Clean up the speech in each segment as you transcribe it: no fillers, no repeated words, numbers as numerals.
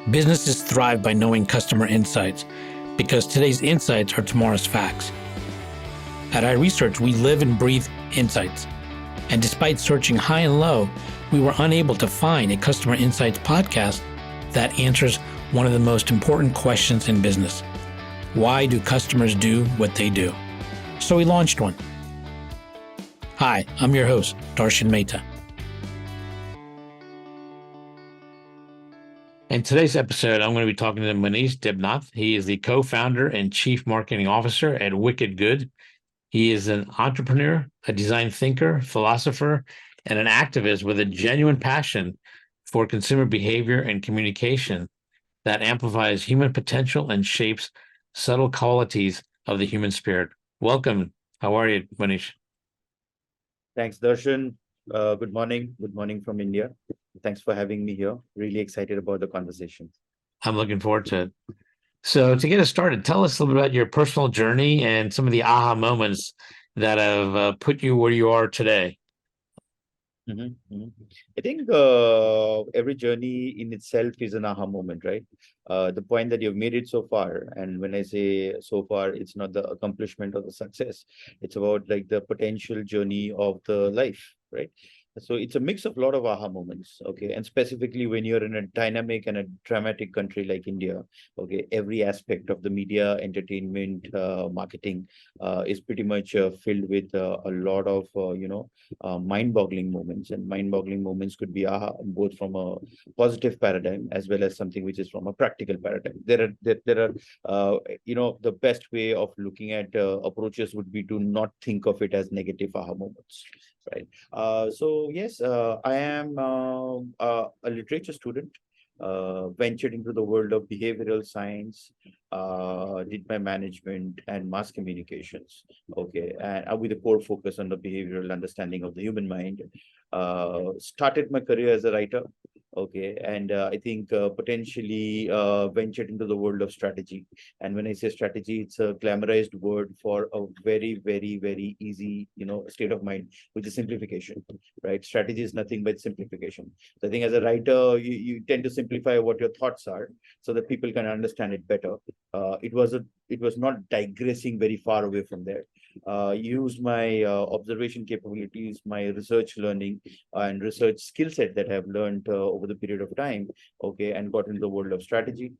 Businesses thrive by knowing customer insights because today's insights are tomorrow's facts. At iResearch, we live and breathe insights. And despite searching high and low, we were unable to find a customer insights podcast that answers one of the most important questions in business. Why do customers do what they do? So we launched one. Hi, I'm your host, Darshan Mehta. In today's episode, I'm going to be talking to Monish Debnath. He is the co-founder and chief marketing officer at WickedGüd. He is an entrepreneur, a design thinker, philosopher, and an activist with a genuine passion for consumer behavior and communication that amplifies human potential and shapes subtle qualities of the human spirit. Welcome. How are you, Monish? Thanks, Darshan. Good morning. Good morning from India. Thanks for having me here. Really excited about the conversation. I'm looking forward to it. So to get us started, tell us a little bit about your personal journey and some of the aha moments that have put you where you are today. I think every journey in itself is an aha moment, right? The point that you've made it so far, and when I say so far, it's not the accomplishment or the success. It's about like the potential journey of the life, right? So it's a mix of a lot of aha moments, okay? And specifically when you're in a dynamic and a dramatic country like India, okay, every aspect of the media, entertainment, marketing is pretty much filled with a lot of, mind-boggling moments. And mind-boggling moments could be both from a positive paradigm as well as something which is from a practical paradigm. There are the best way of looking at approaches would be to not think of it as negative aha moments, right? So yes, I am a literature student. Ventured into the world of behavioral science, did my management and mass communications, okay, and with a core focus on the behavioral understanding of the human mind. Started my career as a writer, okay, and I think potentially ventured into the world of strategy. And when I say strategy, it's a glamorized word for a very, very, very easy, state of mind, which is simplification, right? Strategy is nothing but simplification. So I think as a writer, you tend to simplify what your thoughts are so that people can understand it better. It was not digressing very far away from there. Used my observation capabilities, my research learning and research skill set that I've learned over the period of time, okay, and got into the world of strategy.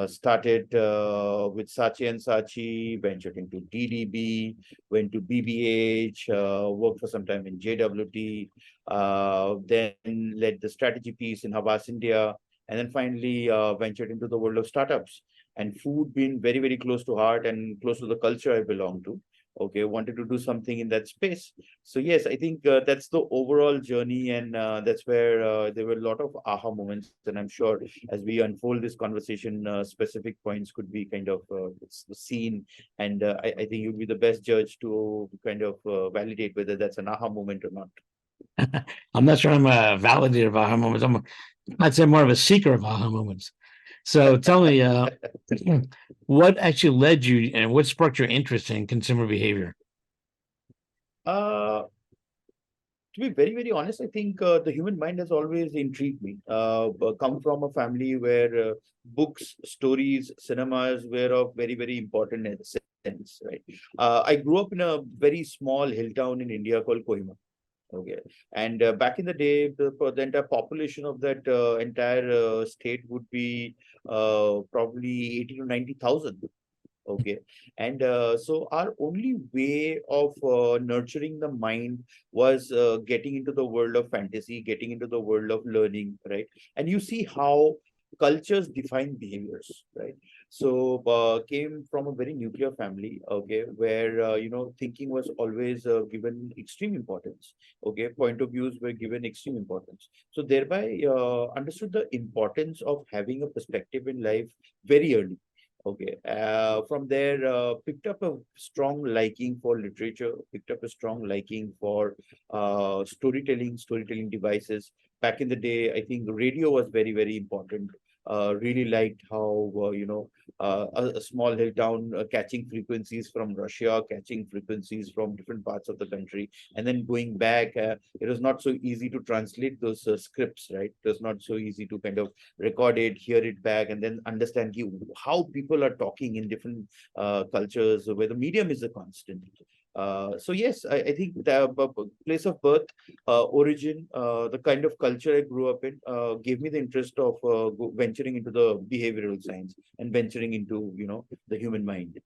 Started with Saatchi and Saatchi, ventured into DDB, went to BBH, worked for some time in JWT, then led the strategy piece in Havas, India, and then finally ventured into the world of startups. And food being very, very close to heart and close to the culture I belong to. Okay, wanted to do something in that space. So yes, I think that's the overall journey, and that's where there were a lot of aha moments. And I'm sure as we unfold this conversation, specific points could be kind of seen, and I think you'll be the best judge to kind of validate whether that's an aha moment or not. I'm not sure I'm a validator of aha moments. I'd say more of a seeker of aha moments. So tell me, what actually led you and what sparked your interest in consumer behavior? To be very, very honest, I think the human mind has always intrigued me. Come from a family where books, stories, cinemas were of very, very important sense, right? I grew up in a very small hill town in India called Kohima. Okay, and back in the day, the entire population of that entire state would be probably 80 to 90,000. Okay, and so our only way of nurturing the mind was getting into the world of fantasy, getting into the world of learning, right? And you see how cultures define behaviors, right? So came from a very nuclear family, okay, where thinking was always given extreme importance. Okay, point of views were given extreme importance. So thereby understood the importance of having a perspective in life very early. Okay. From there, picked up a strong liking for literature, picked up a strong liking for storytelling devices. Back in the day, I think radio was very, very important. Really liked how a small hill town catching frequencies from Russia, catching frequencies from different parts of the country, and then going back. It was not so easy to translate those scripts, right? It was not so easy to kind of record it, hear it back, and then understand how people are talking in different cultures where the medium is a constant. So yes, I think the place of birth, origin, the kind of culture I grew up in, gave me the interest of venturing into the behavioral science and venturing into the human mind.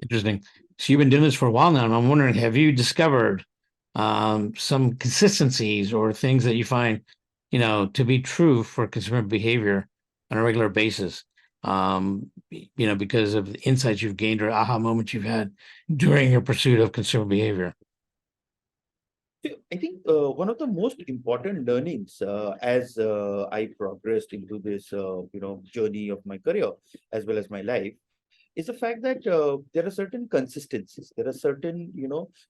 Interesting. So you've been doing this for a while now, and I'm wondering, have you discovered some consistencies or things that you find, to be true for consumer behavior on a regular basis? Because of the insights you've gained or aha moments you've had during your pursuit of consumer behavior. I think one of the most important learnings as I progressed into this journey of my career as well as my life is the fact that there are certain consistencies. There are certain,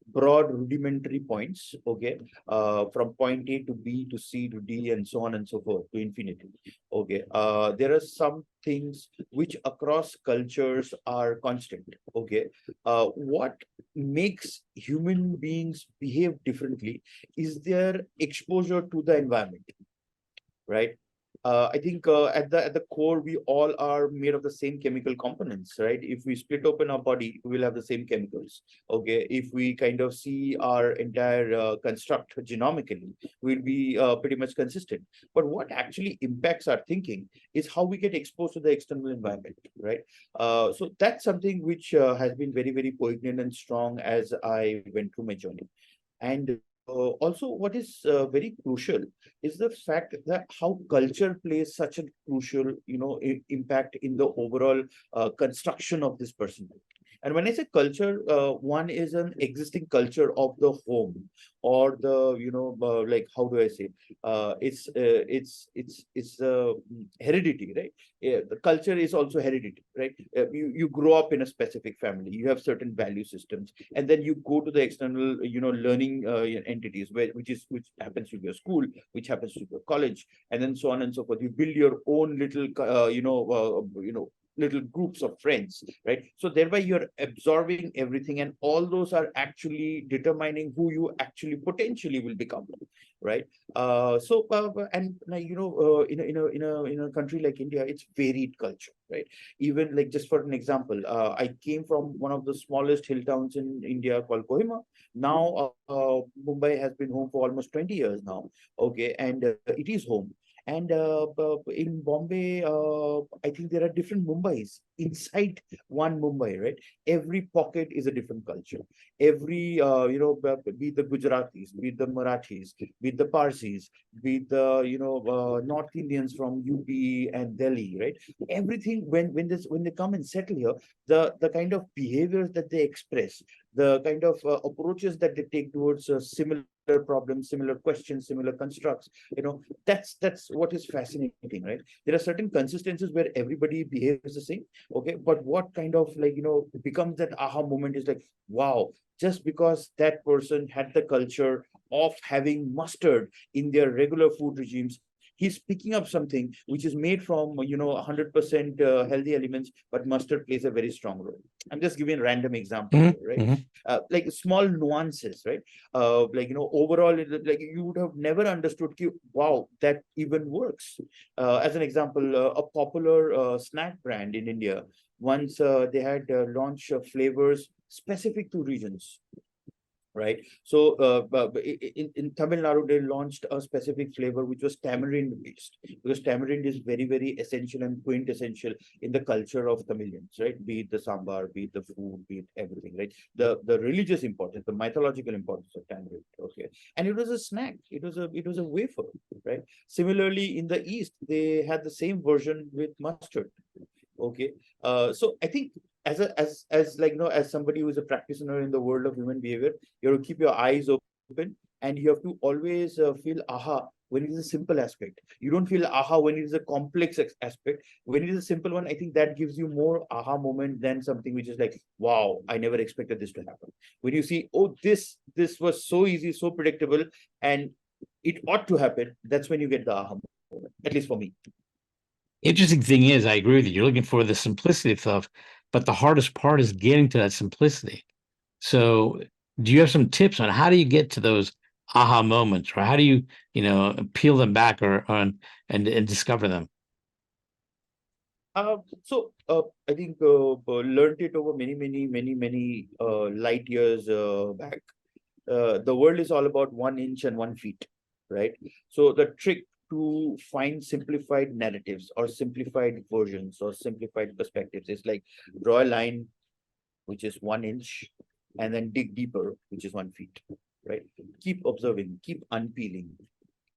broad rudimentary points, okay, from point A to B to C to D and so on and so forth to infinity. Okay, there are some things which across cultures are constant. Okay, what makes human beings behave differently is their exposure to the environment, right? I think at the core, we all are made of the same chemical components, right? If we split open our body, we will have the same chemicals. Okay, if we kind of see our entire construct genomically, we'll be pretty much consistent. But what actually impacts our thinking is how we get exposed to the external environment, right? So that's something which has been very, very poignant and strong as I went through my journey. And also, what is very crucial is the fact that how culture plays such a crucial, impact in the overall construction of this person. And when I say culture, one is an existing culture of the home or the, like how do I say? It's heredity, right? Yeah, the culture is also heredity, right? You grow up in a specific family, you have certain value systems, and then you go to the external, learning entities, which happens to be a school, which happens to be a college, and then so on and so forth. You build your own little, little groups of friends, right? So thereby you're absorbing everything, and all those are actually determining who you actually potentially will become, right? And in a country like India, it's varied culture, right? Even like just for an example, I came from one of the smallest hill towns in India called Kohima. Now Mumbai has been home for almost 20 years now. Okay, and it is home. And in Bombay, I think there are different Mumbais inside one Mumbai, right? Every pocket is a different culture. Every, be it the Gujaratis, be it the Marathis, be it the Parsis, be it the, North Indians from UP and Delhi, right? Everything, when they come and settle here, the kind of behaviors that they express, the kind of approaches that they take towards similar problems, similar questions, similar constructs, that's what is fascinating, right? There are certain consistencies where everybody behaves the same, okay, but what kind of becomes that aha moment is like, wow, just because that person had the culture of having mustard in their regular food regimes, he's picking up something which is made from 100% healthy elements, but mustard plays a very strong role. I'm just giving a random example here, right? Like small nuances, right? Overall, like you would have never understood, wow, that even works. As an example, a popular snack brand in India, once they had launched flavors specific to regions, right? So in Tamil Nadu, they launched a specific flavor which was tamarind based, because tamarind is very, very essential and quintessential in the culture of Tamilians, right? Be it the sambar, be it the food, be it everything, right? The religious importance, the mythological importance of tamarind, okay? And it was a snack, it was a wafer, right? Similarly, in the East, they had the same version with mustard. Okay, so I think as as somebody who is a practitioner in the world of human behavior, you have to keep your eyes open, and you have to always feel aha when it is a simple aspect. You don't feel aha when it is a complex aspect. When it is a simple one, I think that gives you more aha moment than something which is like, wow, I never expected this to happen. When you see, oh, this was so easy, so predictable, and it ought to happen, that's when you get the aha moment, at least for me. Interesting thing is, I agree with you. You're looking for the simplicity of stuff, but the hardest part is getting to that simplicity. So, do you have some tips on how do you get to those aha moments, or how do you, peel them back or on and discover them? I think learned it over many light years back. The world is all about 1 inch and 1 feet, right? So the trick to find simplified narratives or simplified versions or simplified perspectives is like draw a line which is 1 inch and then dig deeper, which is 1 feet, right? Keep observing, keep unpeeling,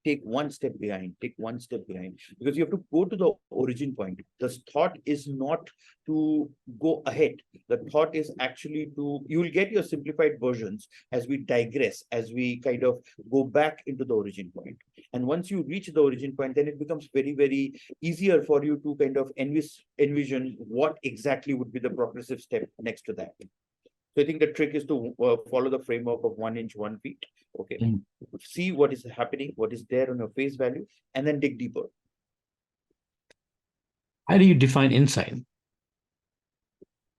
take one step behind, because you have to go to the origin point. The thought is not to go ahead. The thought is actually you will get your simplified versions as we digress, as we kind of go back into the origin point. And once you reach the origin point, then it becomes very easier for you to kind of envision what exactly would be the progressive step next to that. So I think the trick is to follow the framework of 1 inch, 1 feet. Okay. See what is happening, what is there on your face value, and then dig deeper. How do you define insight?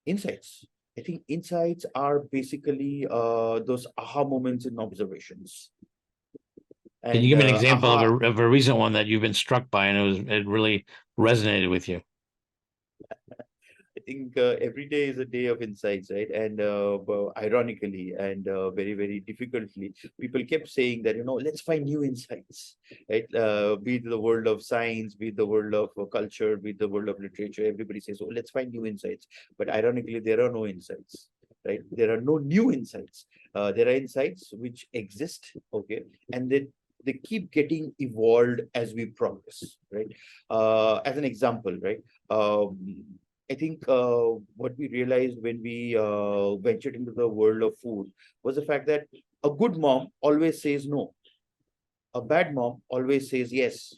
Insights. I think insights are basically those aha moments in observations. Can you give me an example of a recent one that you've been struck by and it really resonated with you? I think every day is a day of insights, right? And ironically and very difficultly, people kept saying that, let's find new insights, right? Be it the world of science, be it the world of culture, be it the world of literature. Everybody says, oh, let's find new insights. But ironically, there are no insights, right? There are no new insights. There are insights which exist, okay? And they keep getting evolved as we progress, right? As an example, right? I think what we realized when we ventured into the world of food was the fact that a good mom always says no. A bad mom always says yes.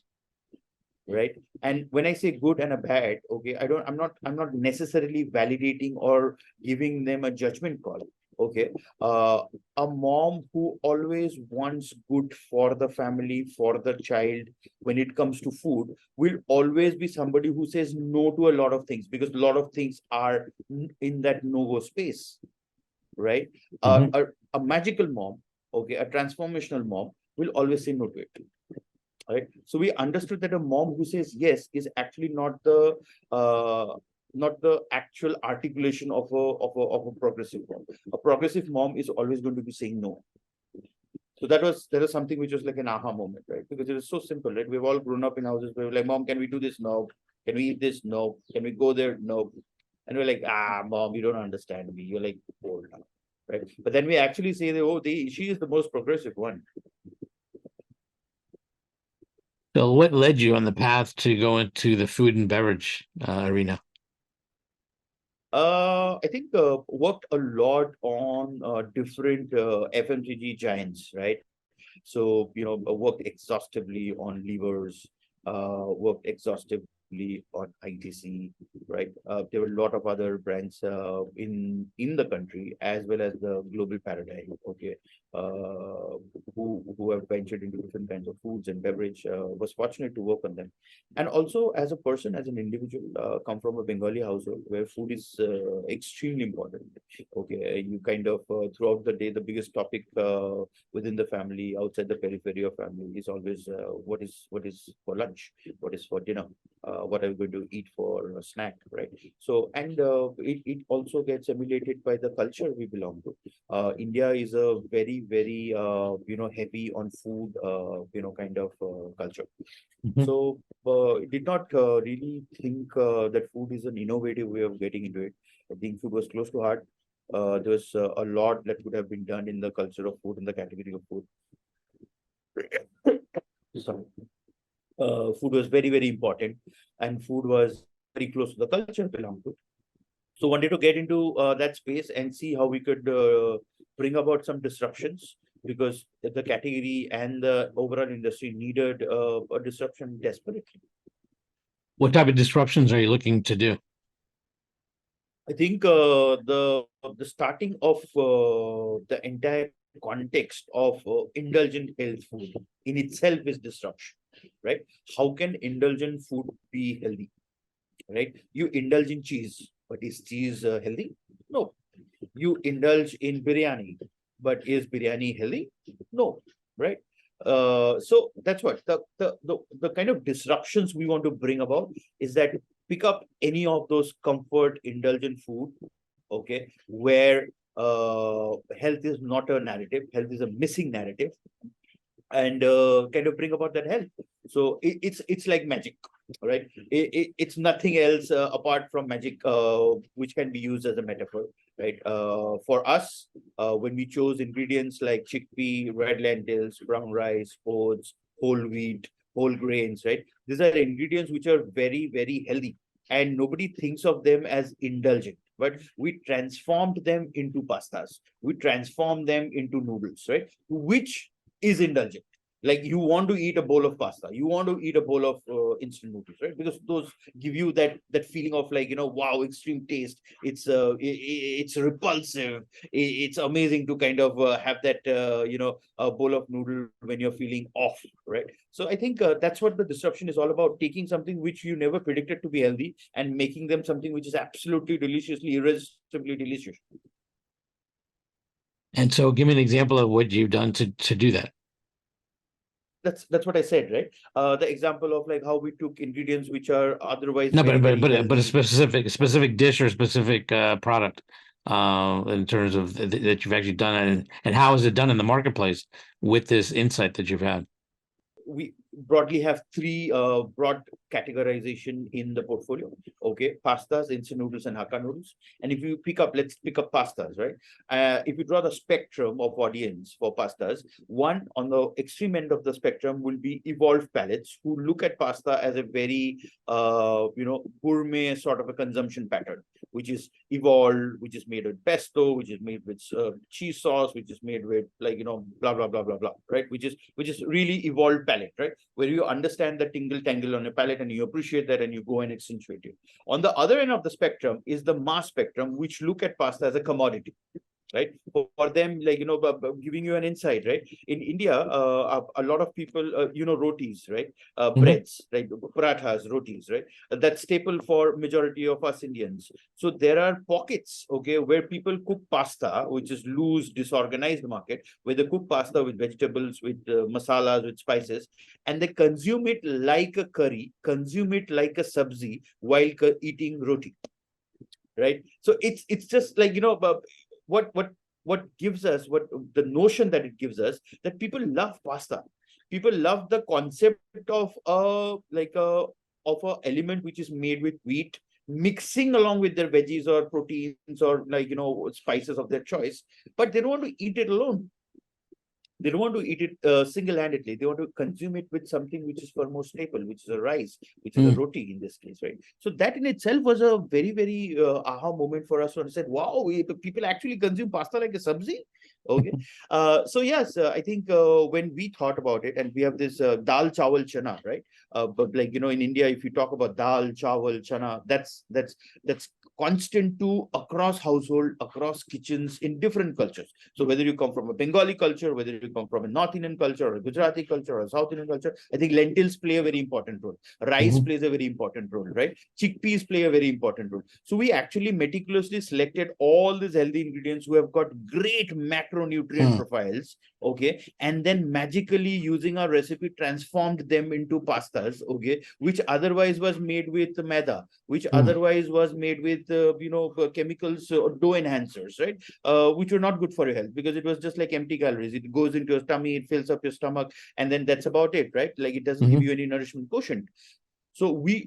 Right. And when I say good and a bad, okay, I'm not necessarily validating or giving them a judgment call. Okay. A mom who always wants good for the family, for the child, when it comes to food, will always be somebody who says no to a lot of things, because a lot of things are in that no-go space. Right. A magical mom, okay, a transformational mom will always say no to it. Right. So we understood that a mom who says yes is actually not the actual articulation of a progressive mom. A progressive mom is always going to be saying no. So that was something which was like an aha moment, right? Because it was so simple, right? We've all grown up in houses where we're like, Mom, can we do this? No. Can we eat this? No. Can we go there? No. And we're like, Mom, you don't understand me. You're like old now. Right. But then we actually say that, oh, she is the most progressive one. So what led you on the path to go into the food and beverage arena? I think worked a lot on different FMCG giants, right? So, worked exhaustively on levers, worked exhaustively on ITC, right? There were a lot of other brands in the country as well as the global paradigm, okay, who have ventured into different kinds of foods and beverage. Was fortunate to work on them. And also as a person, as an individual, come from a Bengali household where food is extremely important. Okay, you kind of throughout the day, the biggest topic within the family, outside the periphery of family, is always what is for lunch, what is for dinner, what are we going to eat for a snack, right? So, and it also gets emulated by the culture we belong to. India is a very heavy on food kind of culture. So did not really think that food is an innovative way of getting into it. I think food was close to heart. There was a lot that could have been done in the culture of food, in the category of food. Sorry. Food was very important, and food was very close to the culture belonged to. So wanted to get into that space and see how we could bring about some disruptions, because the category and the overall industry needed a disruption desperately. What type of disruptions are you looking to do? I think the starting of the entire context of indulgent health food in itself is disruption. right? How can indulgent food be healthy, right? You indulge in cheese, but is cheese healthy? No. You indulge in biryani, but is biryani healthy? No, right? So that's what the kind of disruptions we want to bring about is that pick up any of those comfort indulgent food, okay, where health is not a narrative, health is a missing narrative, and kind of bring about that health. So it's like magic, right? It's nothing else apart from magic, which can be used as a metaphor, right? For us, when we chose ingredients like chickpea, red lentils, brown rice, oats, whole wheat, whole grains, right? These are ingredients which are very, very healthy, and nobody thinks of them as indulgent. But we transformed them into pastas. We transformed them into noodles, right? Which is indulgent. Like you want to eat a bowl of pasta, you want to eat a bowl of instant noodles, right? Because those give you that feeling of like, wow, extreme taste. It's repulsive. It's amazing to kind of have that a bowl of noodle when you're feeling off, right? So I think that's what the disruption is all about: taking something which you never predicted to be healthy and making them something which is absolutely deliciously, irresistibly delicious. And so give me an example of what you've done to do that. That's what I said, right? The example of like how we took ingredients which are otherwise No, very, very but a healthy. specific dish or specific product in terms of that you've actually done, and how is it done in the marketplace with this insight that you've had? We broadly have three broad categorization in the portfolio. Okay, pastas, instant noodles, and Hakka noodles. And if you let's pick up pastas, right? If you draw the spectrum of audience for pastas, one on the extreme end of the spectrum will be evolved palates who look at pasta as a very gourmet sort of a consumption pattern, which is evolved, which is made with pesto, which is made with cheese sauce, which is made with like blah blah blah blah blah, right? Which is really evolved palate, right? Where you understand the tingle tangle on a palate and you appreciate that and you go and accentuate it. On the other end of the spectrum is the mass spectrum, which look at pasta as a commodity, right? For them, like, giving you an insight, right? In India, a lot of people, rotis, right? Breads, right? Parathas, rotis, right? That's staple for majority of us Indians. So there are pockets, okay, where people cook pasta, which is loose, disorganized market, where they cook pasta with vegetables, with masalas, with spices, and they consume it like a curry, consume it like a sabzi while eating roti, right? So it's just like, what gives us, what the notion that it gives us, that people love pasta. People love the concept of a element which is made with wheat, mixing along with their veggies or proteins or spices of their choice, but they don't want to eat it alone. They don't want to eat it single-handedly. They want to consume it with something which is far more staple, which is a rice, which is a roti in this case, right? So that in itself was a very, very aha moment for us. When I said, wow, people actually consume pasta like a sabzi. Okay. So yes, I think when we thought about it, and we have this dal chawal chana, right? But like, in India, if you talk about dal chawal chana, that's constant to across household, across kitchens in different cultures. So whether you come from a Bengali culture, whether you come from a North Indian culture or a Gujarati culture or a South Indian culture, I think lentils play a very important role. Rice plays a very important role, right? Chickpeas play a very important role. So we actually meticulously selected all these healthy ingredients who have got great macronutrient profiles, okay, and then magically using our recipe transformed them into pastas, okay, which otherwise was made with maida, which otherwise was made with chemicals, dough enhancers, right? Which were not good for your health because it was just like empty calories. It goes into your tummy, it fills up your stomach, and then that's about it, right? Like it doesn't give you any nourishment quotient. So we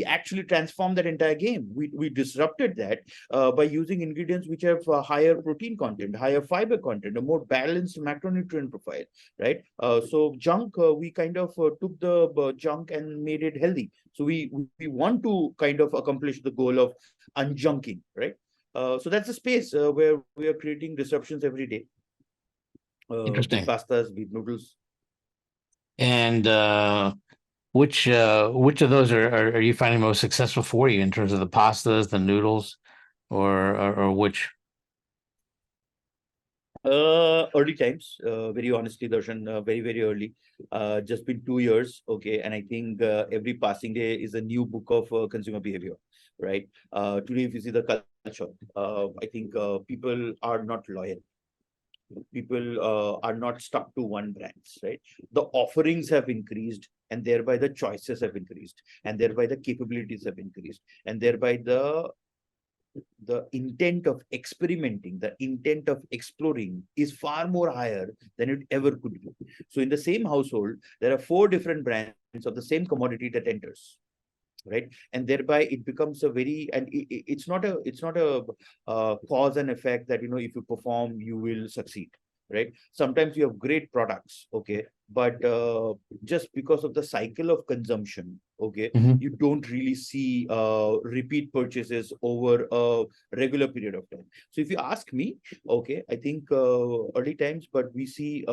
actually transformed that entire game. We disrupted that by using ingredients which have higher protein content, higher fiber content, a more balanced macronutrient profile, right? So junk, we kind of took the junk and made it healthy. So we want to kind of accomplish the goal of unjunking, right? So that's a space where we are creating disruptions every day. Interesting. With pastas, with noodles. And which of those are you finding most successful for you in terms of the pastas, the noodles, or which? Early times, very honestly, Darshan, very early. Just been 2 years, okay, and I think every passing day is a new book of consumer behavior, right? Today, if you see the culture, I think people are not loyal. People are not stuck to one brands, right? The offerings have increased, and thereby the choices have increased, and thereby the capabilities have increased, and thereby the intent of experimenting, the intent of exploring is far more higher than it ever could be. So in the same household, there are four different brands of the same commodity that enters, right? And thereby it becomes a very, and it's not a cause and effect that, if you perform, you will succeed, right? Sometimes you have great products, okay, but just because of the cycle of consumption, okay, Mhm. you don't really see repeat purchases over a regular period of time. So if you ask me, okay, I think early times, but we see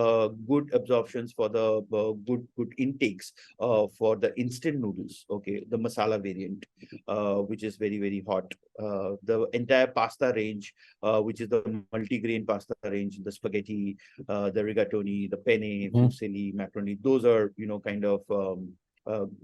good absorptions for the good intakes for the instant noodles, okay, the masala variant, which is very hot. The entire pasta range, which is the multi-grain pasta range, the spaghetti, the rigatoni, the penne, Mhm. fusilli, macaroni, those are, kind of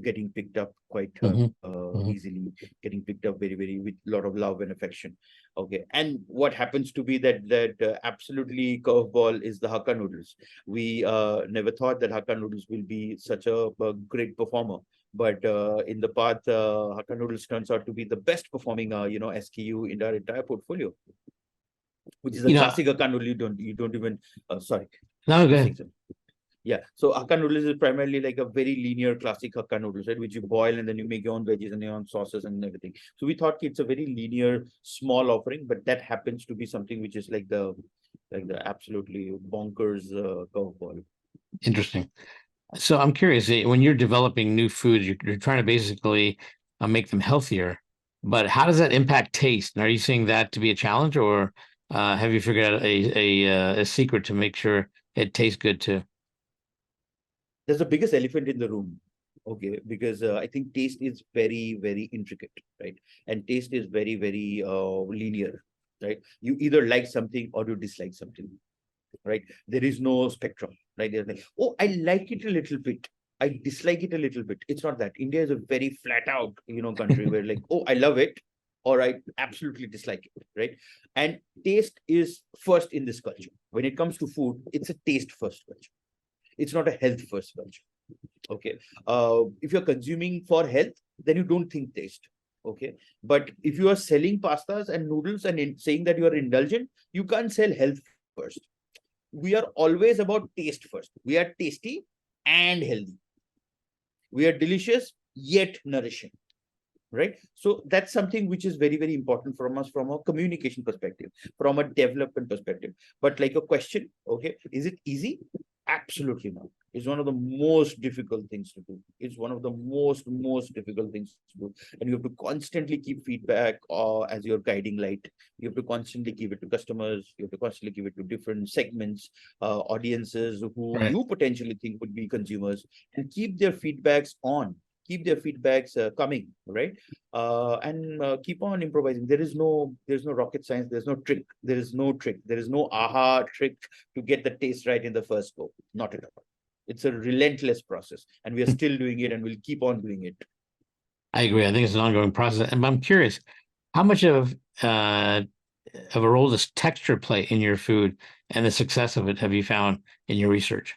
getting picked up quite Mhm. Mhm. easily, getting picked up very with a lot of love and affection. Okay, and what happens to be that absolutely curveball is the Hakka noodles. We never thought that Hakka noodles will be such a great performer, but in the path, Hakka noodles turns out to be the best performing, SKU in our entire portfolio, which is a You know, classic Hakka noodle. You don't even sorry, no, you're good. saying something. Yeah, so Hakka noodles is primarily like a very linear classic Hakka noodles, right? Which you boil and then you make your own veggies and your own sauces and everything. So we thought it's a very linear, small offering, but that happens to be something which is like the absolutely bonkers curveball. Interesting. So I'm curious, when you're developing new foods, you're trying to basically make them healthier, but how does that impact taste? And are you seeing that to be a challenge, or have you figured out a secret to make sure it tastes good too? There's the biggest elephant in the room, okay, because I think taste is very intricate, right? And taste is very linear, right? You either like something or you dislike something, right? There is no spectrum, right? There's like, oh, I like it a little bit, I dislike it a little bit. It's not that. India is a very flat out, country where like, oh, I love it or I absolutely dislike it, right? And taste is first in this culture. When it comes to food, it's a taste first culture. It's not a health first culture. Okay. If you're consuming for health, then you don't think taste. Okay. But if you are selling pastas and noodles and saying that you are indulgent, you can't sell health first. We are always about taste first. We are tasty and healthy. We are delicious yet nourishing. Right. So that's something which is very important from us from a communication perspective, from a development perspective. But like a question, okay, is it easy? Absolutely not. It's one of the most difficult things to do. It's one of the most difficult things to do. And you have to constantly keep feedback as your guiding light. You have to constantly give it to customers. You have to constantly give it to different segments, audiences who Right. you potentially think would be consumers, and keep their feedbacks on, keep their feedbacks coming, right? And keep on improvising. There's no rocket science. There's no trick. There is no aha trick to get the taste right in the first go. Not at all. It's a relentless process, and we are still doing it, and we'll keep on doing it. I agree. I think it's an ongoing process. And I'm curious, how much of a role does texture play in your food and the success of it have you found in your research?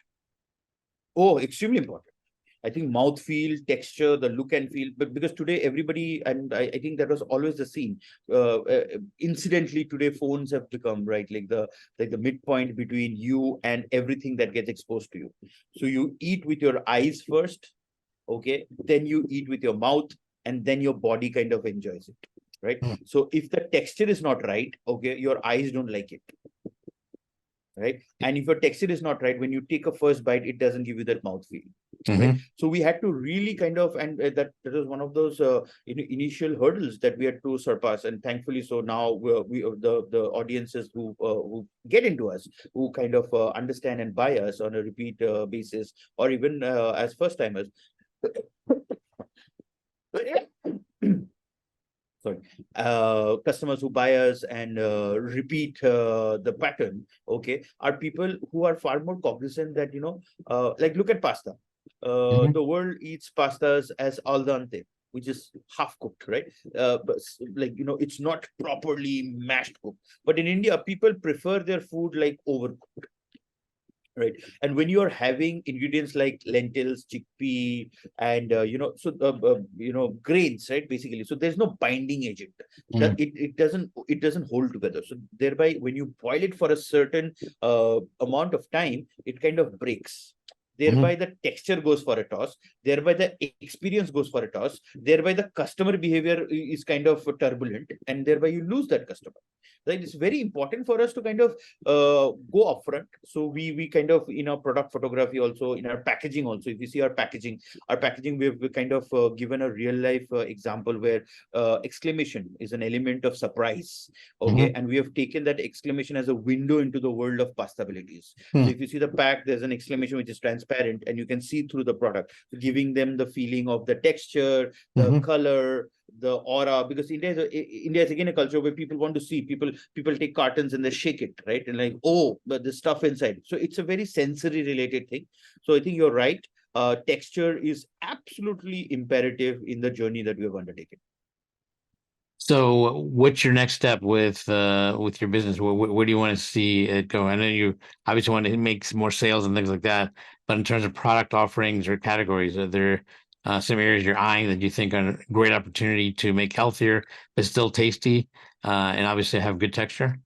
Oh, extremely important. I think mouth feel, texture, the look and feel, but because today everybody, and I think that was always the scene. Incidentally, today phones have become right like the midpoint between you and everything that gets exposed to you. So you eat with your eyes first, okay, then you eat with your mouth, and then your body kind of enjoys it, right? Hmm. So if the texture is not right, okay, your eyes don't like it, right? And if your texture is not right, when you take a first bite, it doesn't give you that mouth feel, right? Hmm. So we had to really kind of, and that was one of those initial hurdles that we had to surpass, and thankfully, so now the audiences who get into us, who kind of understand and buy us on a repeat basis, or even as first timers. customers who buy us and repeat the pattern, okay, are people who are far more cognizant that, like look at pasta. The world eats pastas as al dente, which is half cooked, right? But like, it's not properly mashed cooked. But in India, people prefer their food like overcooked. Right. And when you are having ingredients like lentils, chickpea, and grains, right? Basically, so there's no binding agent. That it doesn't hold together. So thereby, when you boil it for a certain amount of time, it kind of breaks. Thereby, the texture goes for a toss. Thereby, the experience goes for a toss. Thereby, the customer behavior is kind of turbulent, and thereby you lose that customer. Right? It's very important for us to kind of go upfront. So we kind of, in our product photography, also in our packaging, also if you see our packaging, we've kind of given a real life example where exclamation is an element of surprise. Okay, and we have taken that exclamation as a window into the world of pastabilities. So if you see the pack, there's an exclamation which is transparent, and you can see through the product, giving them the feeling of the texture, the color, the aura. Because India is again a culture where people want to see. People take cartons and they shake it, right? And like, oh, but the stuff inside. So it's a very sensory related thing. So I think you're right. Texture is absolutely imperative in the journey that we have undertaken. So what's your next step with your business? Where do you want to see it go? I know you obviously want to make some more sales and things like that, but in terms of product offerings or categories, are there some areas you're eyeing that you think are a great opportunity to make healthier but still tasty, and obviously have good texture?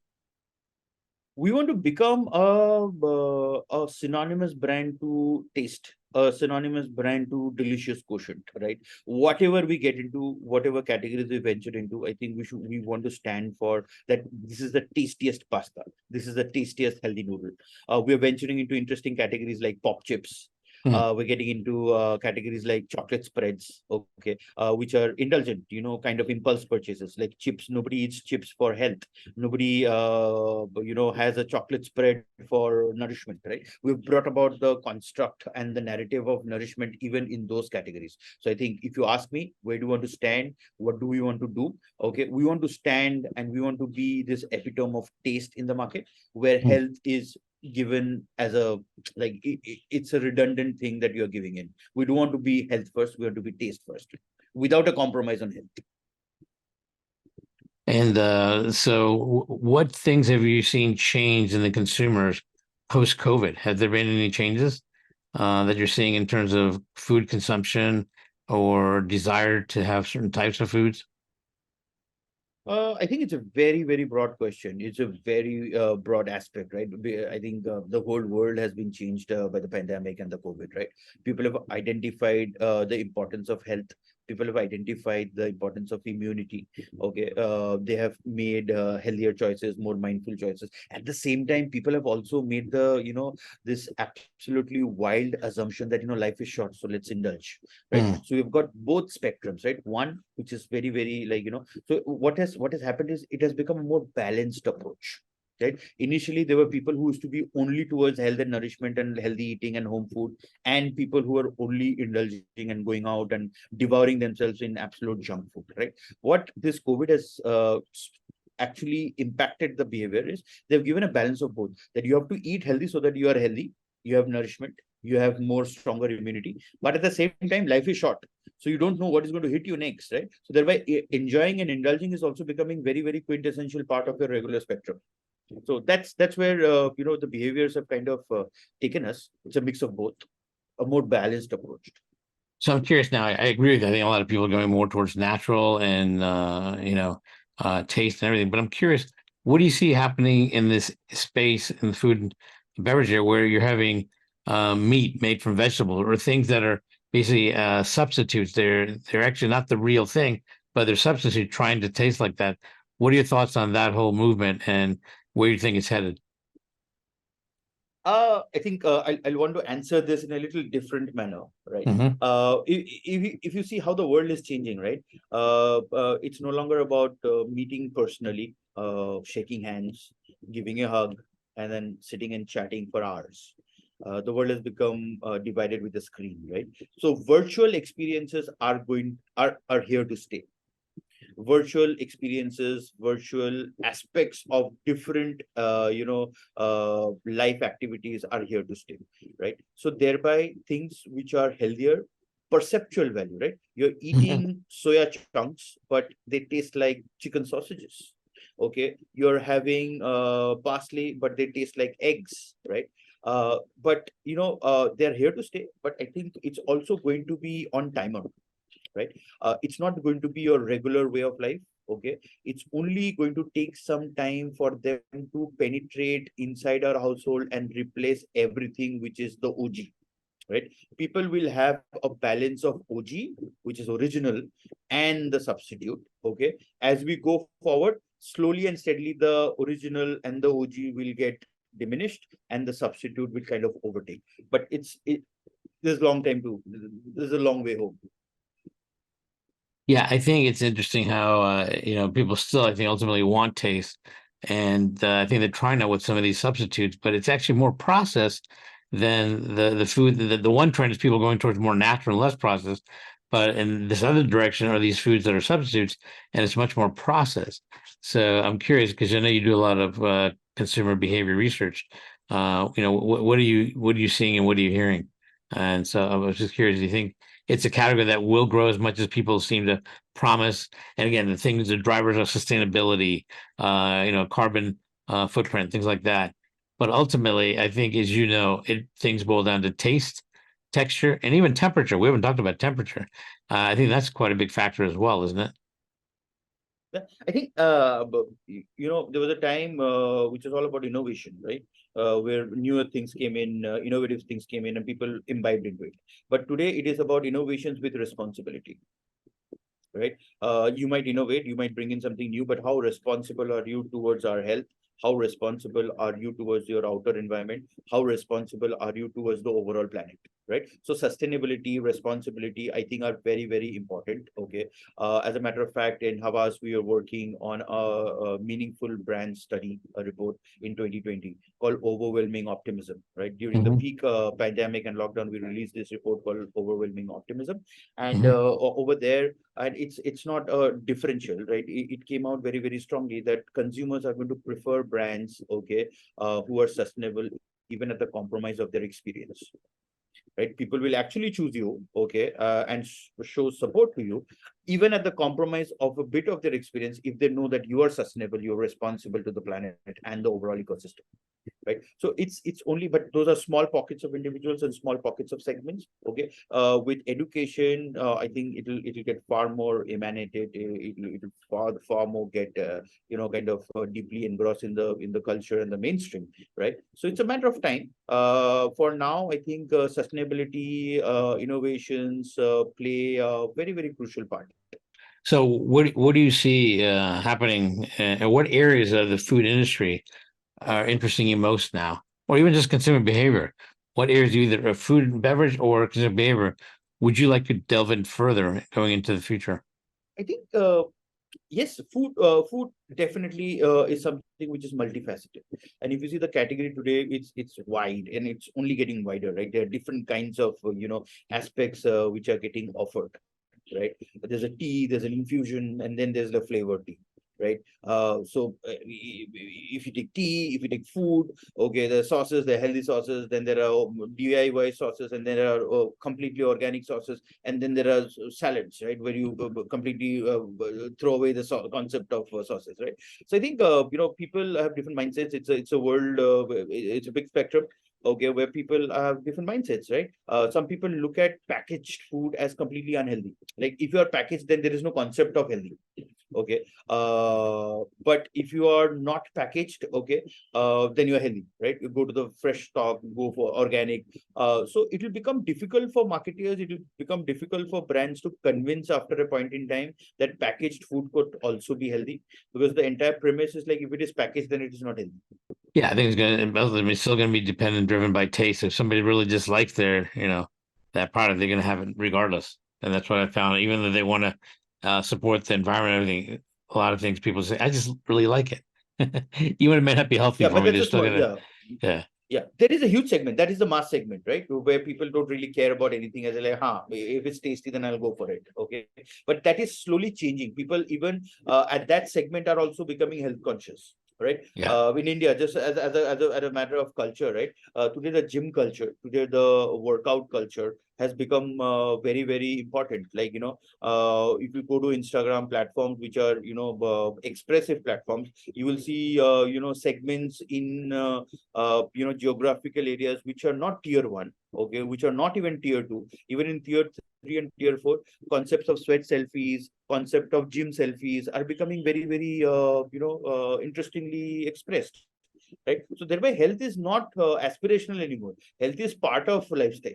We want to become a synonymous brand to taste, a synonymous brand to delicious quotient, right? Whatever we get into, whatever categories we venture into, I think we want to stand for that. This is the tastiest pasta. This is the tastiest healthy noodle. We are venturing into interesting categories like pop chips. We're getting into categories like chocolate spreads, okay, which are indulgent, kind of impulse purchases like chips. Nobody eats chips for health. Nobody, has a chocolate spread for nourishment, right? We've brought about the construct and the narrative of nourishment even in those categories. So I think if you ask me, where do we want to stand? What do we want to do? Okay, we want to stand and we want to be this epitome of taste in the market where health is given as a, like, it's a redundant thing that you're giving in. We don't want to be health first, we want to be taste first without a compromise on health. And so what things have you seen change in the consumers post-COVID? Have there been any changes that you're seeing in terms of food consumption or desire to have certain types of foods? I think it's a very, very broad question. It's a very broad aspect, right? I think the whole world has been changed by the pandemic and the COVID, right? People have identified the importance of health. People have identified the importance of immunity. Okay, they have made healthier choices, more mindful choices. At the same time, people have also made this absolutely wild assumption that life is short, so let's indulge, right? So we've got both spectrums, right? One which is very, very, like, so what has happened is it has become a more balanced approach, right? Initially, there were people who used to be only towards health and nourishment and healthy eating and home food, and people who are only indulging and going out and devouring themselves in absolute junk food, right? What this COVID has actually impacted the behavior is they've given a balance of both, that you have to eat healthy so that you are healthy, you have nourishment, you have more stronger immunity, but at the same time, life is short. So you don't know what is going to hit you next, right? So thereby enjoying and indulging is also becoming very, very quintessential part of your regular spectrum. So that's where the behaviors have kind of taken us. It's a mix of both, a more balanced approach. So I'm curious now. I agree with you. I think a lot of people are going more towards natural and taste and everything. But I'm curious, what do you see happening in this space in the food and beverage area where you're having meat made from vegetables or things that are basically substitutes? They're actually not the real thing, but they're substitute trying to taste like that. What are your thoughts on that whole movement and where you think it's headed? I think I'll want to answer this in a little different manner, right? If you see how the world is changing, right? It's no longer about meeting personally, shaking hands, giving a hug, and then sitting and chatting for hours. The world has become divided with the screen, right? So virtual experiences are here to stay. virtual experiences, virtual aspects of different, life activities are here to stay, right? So thereby things which are healthier, perceptual value, right? You're eating soya chunks, but they taste like chicken sausages. Okay, you're having parsley, but they taste like eggs, right? But they're here to stay. But I think it's also going to be on timer, right? It's not going to be your regular way of life. Okay, it's only going to take some time for them to penetrate inside our household and replace everything which is the OG, right? People will have a balance of OG, which is original, and the substitute. Okay, as we go forward, slowly and steadily, the original and the OG will get diminished, and the substitute will kind of overtake. But there's a long time to. There's a long way home. Yeah, I think it's interesting how people still, I think, ultimately want taste, and I think they're trying now with some of these substitutes, but it's actually more processed than the food. The one trend is people going towards more natural and less processed, but in this other direction are these foods that are substitutes, and it's much more processed. So I'm curious because I know you do a lot of consumer behavior research. What are you seeing and what are you hearing? And so I was just curious. Do you think it's a category that will grow as much as people seem to promise? And again, the things, the drivers of sustainability, carbon footprint, things like that. But ultimately, I think, as you know, things boil down to taste, texture, and even temperature. We haven't talked about temperature. I think that's quite a big factor as well, isn't it? Yeah, I think there was a time which was all about innovation, right? Where newer things came in, innovative things came in, and people imbibed into it. But today it is about innovations with responsibility, right? You might innovate, you might bring in something new, but how responsible are you towards our health? How responsible are you towards your outer environment? How responsible are you towards the overall planet, right? So sustainability, responsibility, I think are very, very important. Okay. As a matter of fact, in Havas, we are working on a meaningful brand study, a report in 2020 called Overwhelming Optimism, right? During the peak pandemic and lockdown, we released this report called Overwhelming Optimism. And over there, and it's not a differential, right? It came out very, very strongly that consumers are going to prefer brands, okay, who are sustainable even at the compromise of their experience, right? People will actually choose you, okay, and show support to you even at the compromise of a bit of their experience if they know that you are sustainable, you're responsible to the planet and the overall ecosystem, right? So it's only, but those are small pockets of individuals and small pockets of segments. Okay, with education, I think it'll get far more emanated. It'll far more get kind of deeply engrossed in the culture and the mainstream, right? So it's a matter of time. For now, I think sustainability, innovations play a very, very crucial part. So what do you see happening, and what areas of the food industry are interesting you most now, or even just consumer behavior? What areas, either of food and beverage or consumer behavior, would you like to delve in further going into the future? I think yes, food definitely is something which is multifaceted. And if you see the category today, it's wide and it's only getting wider, right? There are different kinds of aspects which are getting offered, right? There's a tea, there's an infusion, and then there's the flavored tea, right? So if you take tea, if you take food, okay, the sauces, the healthy sauces, then there are DIY sauces, and then there are completely organic sauces, and then there are salads, right, where you completely throw away the concept of sauces, right? So I think people have different mindsets. It's a world, it's a big spectrum, okay, where people have different mindsets, right? Some people look at packaged food as completely unhealthy. Like if you are packaged, then there is no concept of healthy. Okay. But if you are not packaged, okay, then you are healthy, right? You go to the fresh stock, go for organic. So it will become difficult for marketers, it will become difficult for brands to convince after a point in time that packaged food could also be healthy, because the entire premise is like, if it is packaged, then it is not healthy. Yeah, I think it's still going to be dependent, driven by taste. If somebody really dislikes that product, they're going to have it regardless. And that's what I found. Even though they want to support the environment and everything, a lot of things people say, I just really like it. Even it may not be healthy Yeah, for but me, that's they're a still small, going to, yeah. yeah. Yeah, there is a huge segment. That is the mass segment, right? Where people don't really care about anything as like, if it's tasty, then I'll go for it. Okay. But that is slowly changing. People even at that segment are also becoming health conscious, right? Yeah. In India, just as a matter of culture, right? Today the gym culture, today the workout culture has become very, very important. Like, if you go to Instagram platforms, which are, expressive platforms, you will see, segments in, geographical areas which are not tier one, okay, which are not even tier two, even in tier three and tier four, concepts of sweat selfies, concept of gym selfies are becoming very, very, interestingly expressed. Right. So thereby health is not aspirational anymore. Health is part of lifestyle.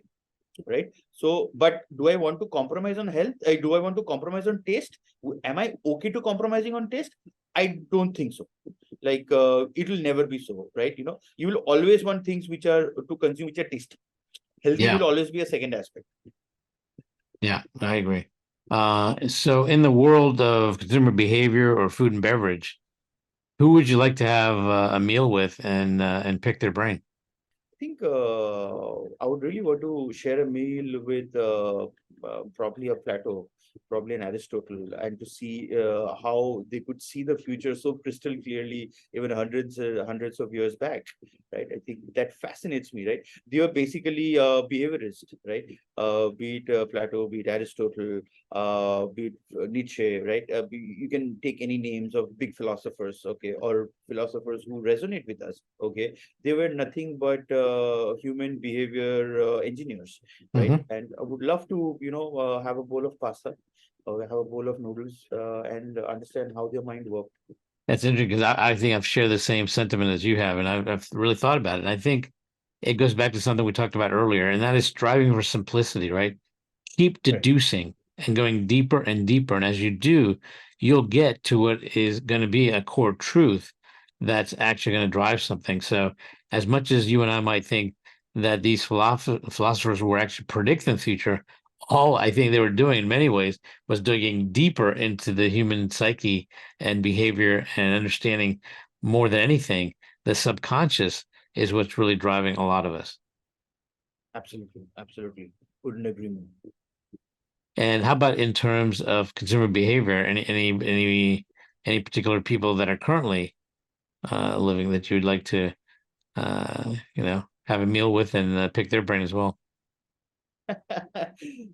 Right. So, but do I want to compromise on health? Do I want to compromise on taste? Am I okay to compromising on taste? I don't think so. Like, it will never be so, right? You will always want things which are to consume, which are tasty. Healthy will always be a second aspect. Yeah, I agree. So in the world of consumer behavior or food and beverage, who would you like to have a meal with and pick their brain? I think I would really want to share a meal with probably a Plato, probably an Aristotle, and to see how they could see the future so crystal clearly, even hundreds of years back. Right, I think that fascinates me. Right, they are basically behaviorists. Right, be it Plato, be it Aristotle, be it Nietzsche. Right, you can take any names of big philosophers. Okay, or philosophers who resonate with us. Okay, they were nothing but human behavior engineers, right? Mhm. And I would love to, have a bowl of pasta or have a bowl of noodles and understand how their mind works. That's interesting because I think I've shared the same sentiment as you have, and I've really thought about it. And I think it goes back to something we talked about earlier, and that is striving for simplicity, right? Keep Right. deducing and going deeper and deeper. And as you do, you'll get to what is going to be a core truth that's actually going to drive something. So, as much as you and I might think that these philosophers were actually predicting the future, all I think they were doing in many ways was digging deeper into the human psyche and behavior and understanding more than anything. The subconscious is what's really driving a lot of us. Absolutely. Absolutely. Couldn't agree more. And how about in terms of consumer behavior? Any particular people that are currently living that you'd like to have a meal with and pick their brain as well?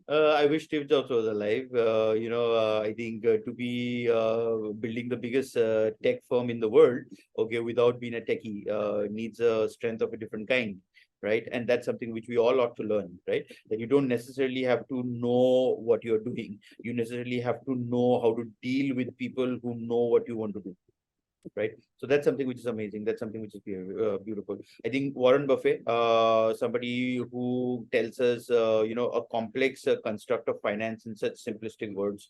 I wish Steve Jobs was alive. I think to be building the biggest tech firm in the world, okay, without being a techie, needs a strength of a different kind, right? And that's something which we all ought to learn, right? That you don't necessarily have to know what you're doing. You necessarily have to know how to deal with people who know what you want to do. Right, so that's something which is amazing. That's something which is beautiful. I think Warren Buffett, somebody who tells us a complex construct of finance in such simplistic words,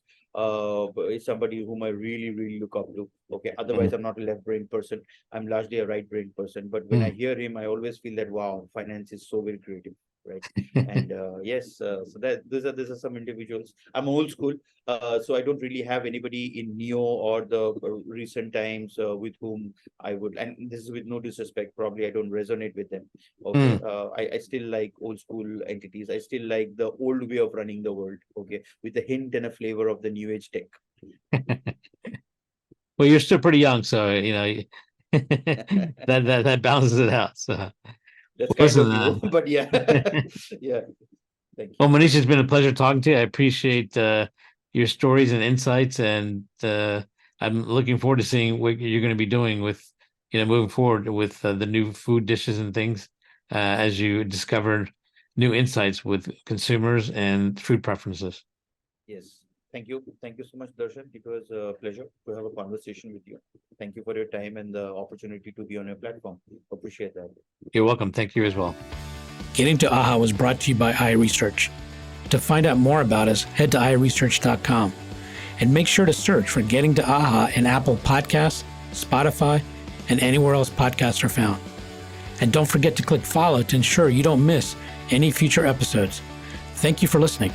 is somebody whom I really look up to. Okay, otherwise I'm not a left brain person. I'm largely a right brain person, but when I hear him, I always feel that wow, finance is so very creative. Right. And yes, so that these are some individuals. I'm old school, so I don't really have anybody in Neo or the recent times with whom I would, and this is with no disrespect, probably I don't resonate with them. Okay, I still like old school entities. I still like the old way of running the world. Okay, with a hint and a flavor of the new age tech. Well, you're still pretty young, so that balances it out. So, That's kind listen, of you, but yeah, yeah. Thank well, you. Manish, it's been a pleasure talking to you. I appreciate your stories and insights, and I'm looking forward to seeing what you're going to be doing with, moving forward with the new food dishes and things as you discovered new insights with consumers and food preferences. Yes. Thank you. Thank you so much, Darshan. It was a pleasure to have a conversation with you. Thank you for your time and the opportunity to be on your platform. Appreciate that. You're welcome. Thank you as well. Getting to AHA was brought to you by iResearch. To find out more about us, head to iResearch.com and make sure to search for Getting to AHA in Apple Podcasts, Spotify, and anywhere else podcasts are found. And don't forget to click follow to ensure you don't miss any future episodes. Thank you for listening.